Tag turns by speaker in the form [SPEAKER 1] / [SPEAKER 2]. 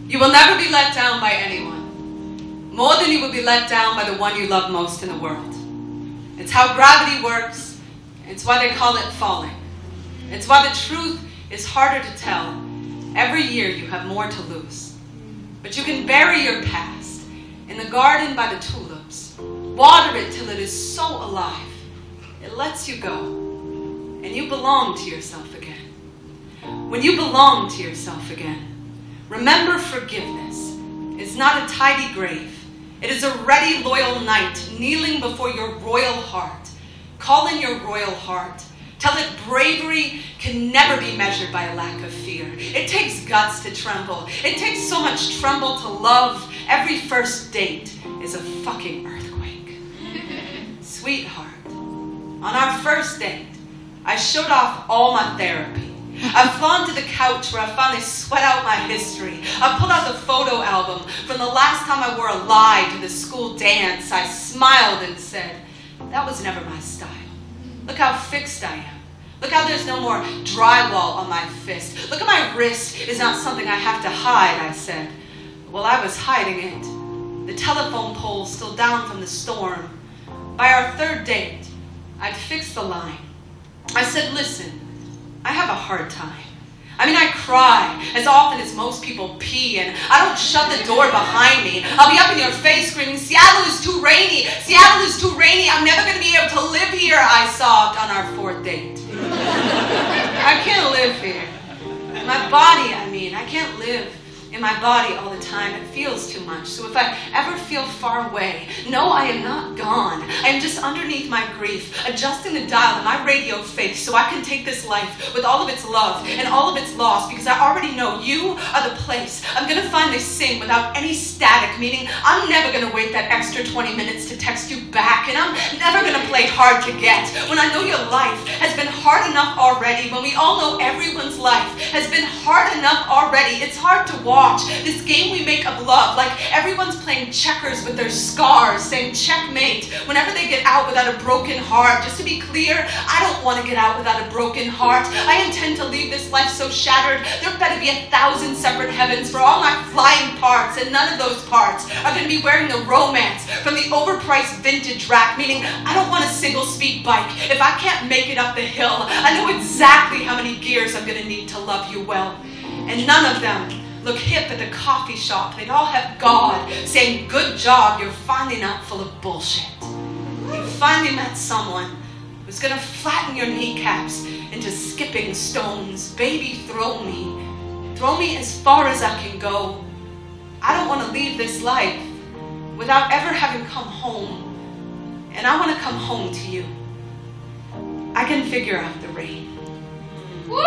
[SPEAKER 1] You will never be let down by anyone, more than you will be let down by the one you love most in the world. It's how gravity works. It's why they call it falling. It's why the truth is harder to tell. Every year you have more to lose. But you can bury your past in the garden by the tulips. Water it till it is so alive. It lets you go. And you belong to yourself again. When you belong to yourself again, remember forgiveness is not a tidy grave. It is a ready, loyal knight kneeling before your royal heart. Call in your royal heart. Tell it bravery can never be measured by a lack of fear. It takes guts to tremble. It takes so much tremble to love. Every first date is a fucking earthquake. Sweetheart, on our first date, I showed off all my therapy. I've flown to the couch where I finally sweat out my history. I pulled out the photo album from the last time I wore a lie to the school dance. I smiled and said, that was never my style. Look how fixed I am. Look how there's no more drywall on my fist. Look at my wrist is not something I have to hide, I said. Well, I was hiding it. The telephone pole still down from the storm. By our third date, I'd fixed the line. I said, listen, I have a hard time. I mean, I cry as often as most people pee, and I don't shut the door behind me. I'll be up in your face screaming, Seattle is too rainy. Seattle is too rainy. I'm never going to be able to live here, I sobbed on our fourth date. I can't live here. My body, I can't live in my body all the time. It feels too much. So if I ever feel far away, no, I am not gone. I am just underneath my grief, adjusting the dial in my radio face so I can take this life with all of its love and all of its loss, because I already know you are the place I'm going to finally sing without any static, meaning I'm never going to wait that extra 20 minutes to text you back, and I'm never going to play hard to get when I know your life has been hard enough already, when we all know everyone's life has been hard enough already. It's hard to watch this game we make of love, like everyone's playing checkers with their scars, saying checkmate whenever they get out without a broken heart. Just to be clear, I don't want to get out without a broken heart. I intend to leave this life so shattered, there better be 1,000 separate heavens for all my flying parts, and none of those parts are going to be wearing the romance from the overpriced vintage rack, meaning I don't want a single speed bike if I can't make it up the hill. I know exactly how many gears I'm going to need to love you well, and none of them look hip at the coffee shop. They'd all have God saying, good job, you're finally not full of bullshit. You finally met someone who's gonna flatten your kneecaps into skipping stones. Baby, throw me as far as I can go. I don't want to leave this life without ever having come home, and I want to come home to you. I can figure out the rain. Woo!